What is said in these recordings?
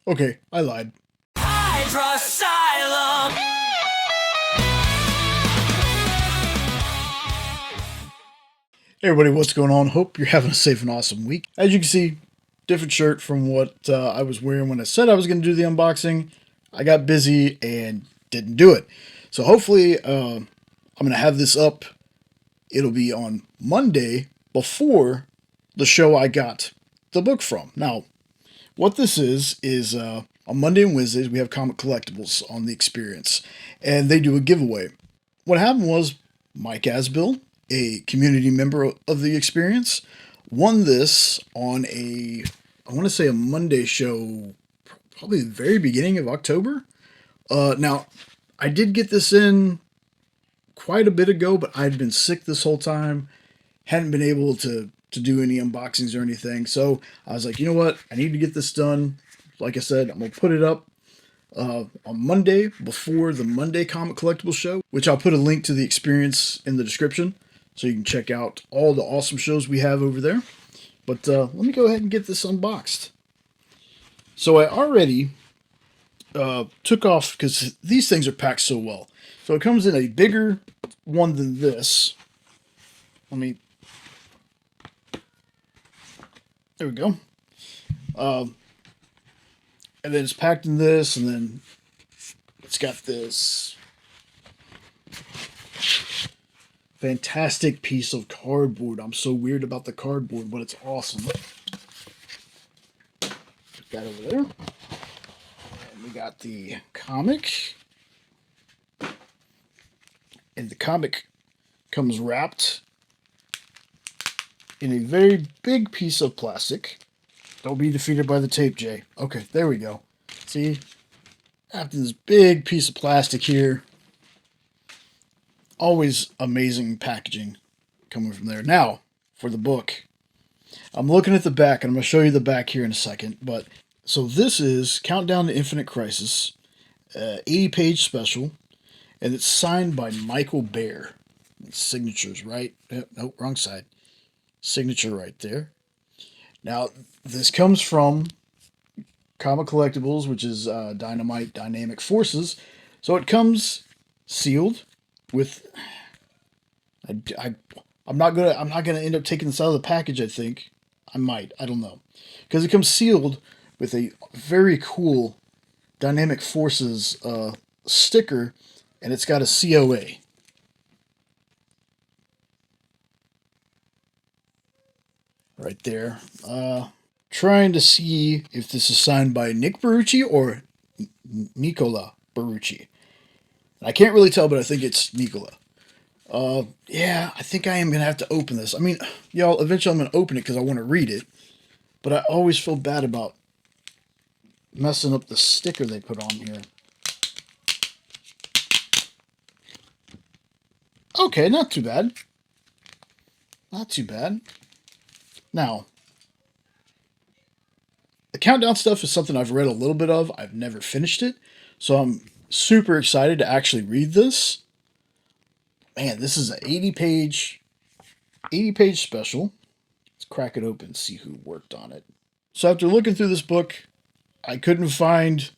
Okay, I lied. Hydrosylum! Hey everybody, what's going on? Hope you're having a safe and awesome week. As you can see, different shirt from what I was wearing when I said I was going to do the unboxing. I got busy and didn't do it. So hopefully I'm going to have this up. It'll be on Monday before the show I got the book from. Now, what this is on Monday and Wednesdays we have Comic Collectibles on the Experience, and they do a giveaway. What happened was Mike Asbill, a community member of the Experience, won this on I want to say a Monday show, probably the very beginning of October. Now, I did get this in quite a bit ago, but I'd been sick this whole time, hadn't been able to do any unboxings or anything. So I was like, you know what? I need to get this done. Like I said, I'm going to put it up on Monday before the Monday Comic Collectibles show, which I'll put a link to the Experience in the description so you can check out all the awesome shows we have over there. But let me go ahead and get this unboxed. So I already took off, because these things are packed so well. So it comes in a bigger one than this. There we go. And then it's packed in this, and then it's got this fantastic piece of cardboard. I'm so weird about the cardboard, but it's awesome. Put that over there. And we got the comic. And the comic comes wrapped in a very big piece of plastic. Don't be defeated by the tape, Jay. Okay, there we go. See? After this big piece of plastic here. Always amazing packaging coming from there. Now, for the book. I'm looking at the back, and I'm going to show you the back here in a second. But so this is Countdown to Infinite Crisis, 80-page special, and it's signed by Michael Bear. Signatures, right? Nope, wrong side. Signature right there. Now, this comes from Comic Collectibles, which is Dynamite Dynamic Forces. So it comes sealed with. I'm not gonna end up taking this out of the package. I think I might. I don't know, because it comes sealed with a very cool Dynamic Forces sticker, and it's got a COA. Right there. Trying to see if this is signed by Nick Barucci or Nicola Barucci. I can't really tell, but I think it's Nicola. Yeah, I think I am going to have to open this. I mean, y'all, eventually I'm going to open it because I want to read it. But I always feel bad about messing up the sticker they put on here. Okay, not too bad. Not too bad. Now, the countdown stuff is something I've read a little bit of. I've never finished it. So I'm super excited to actually read this. Man, this is an 80-page special. Let's crack it open and see who worked on it. So after looking through this book, I couldn't find...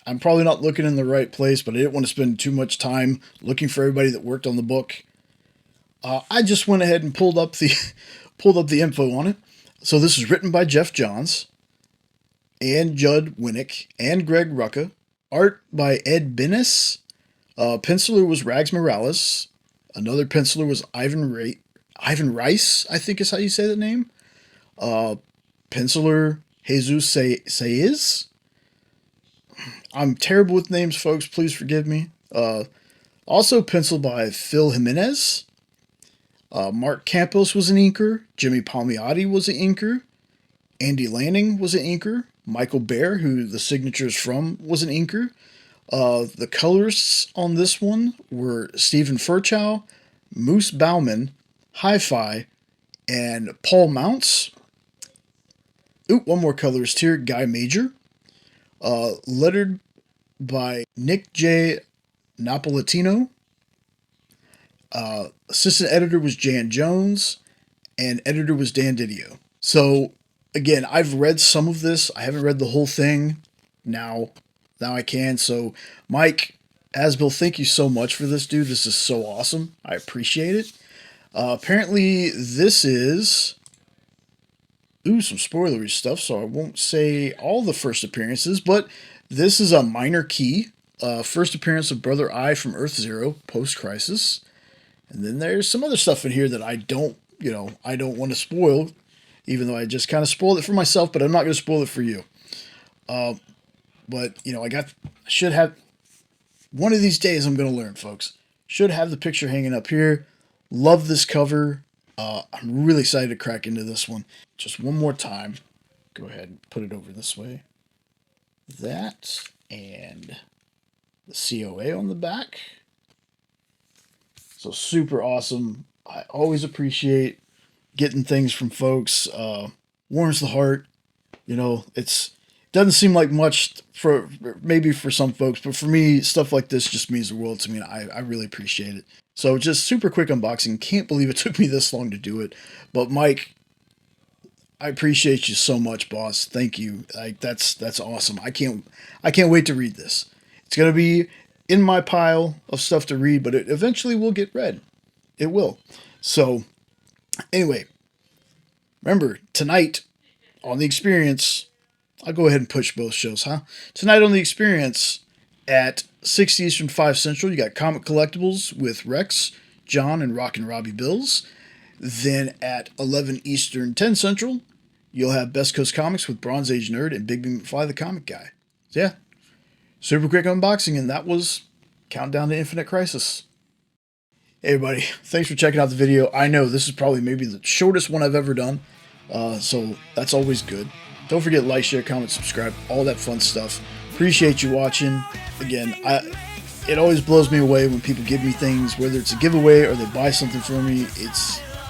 I'm probably not looking in the right place, but I didn't want to spend too much time looking for everybody that worked on the book. I just went ahead and pulled up the info on it. So this is written by Jeff Johns and Judd Winnick and Greg Rucka. Art by Ed Bennis. Penciler was Rags Morales. Another penciler was Ivan Rice, I think is how you say the name. Penciler Jesus Saiz. I'm terrible with names, folks. Please forgive me. Also penciled by Phil Jimenez. Mark Campos was an inker. Jimmy Palmiotti was an inker. Andy Lanning was an inker. Michael Bear, who the signature is from, was an inker. The colorists on this one were Stephen Furchow, Moose Bauman, Hi-Fi, and Paul Mounts. One more colorist here, Guy Major. Lettered by Nick J. Napolitano. Assistant editor was Jan Jones, and editor was Dan Didio. So, again, I've read some of this. I haven't read the whole thing. now I can. So Mike Asbill, thank you so much for this, dude. This is so awesome. I appreciate it. Apparently this is some spoilery stuff, so I won't say all the first appearances, but this is a minor key. First appearance of Brother I from Earth Zero, post-crisis. And then there's some other stuff in here that I don't want to spoil, even though I just kind of spoiled it for myself, but I'm not going to spoil it for you. But, I should have, one of these days I'm going to learn, folks. Should have the picture hanging up here. Love this cover. I'm really excited to crack into this one. Just one more time. Go ahead and put it over this way. That, and the COA on the back. So super awesome. I always appreciate getting things from folks. Warms the heart. It doesn't seem like much for maybe for some folks, but for me, stuff like this just means the world to me, and I really appreciate it. So just super quick unboxing. Can't believe it took me this long to do it. But Mike, I appreciate you so much, boss. Thank you. That's awesome. I can't wait to read this. It's gonna be in my pile of stuff to read, but it eventually will get read. It will. So anyway, remember, tonight on The Experience, I'll go ahead and push both shows, huh? Tonight on The Experience at 6 Eastern, 5 Central, you got Comic Collectibles with Rex, John, and Rockin' Robbie Bills. Then at 11 Eastern, 10 Central, you'll have Best Coast Comics with Bronze Age Nerd and Big Big McFly the Comic Guy. So yeah, super quick unboxing, and that was Countdown to Infinite Crisis. Hey everybody, thanks for checking out the video. I know this is probably maybe the shortest one I've ever done, so that's always good. Don't forget to like, share, comment, subscribe, all that fun stuff. Appreciate you watching. Again, it always blows me away when people give me things, whether it's a giveaway or they buy something for me.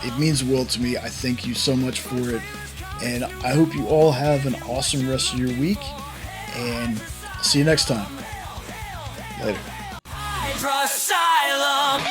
It means the world to me. I thank you so much for it. And I hope you all have an awesome rest of your week. And see you next time. Later. Asylum.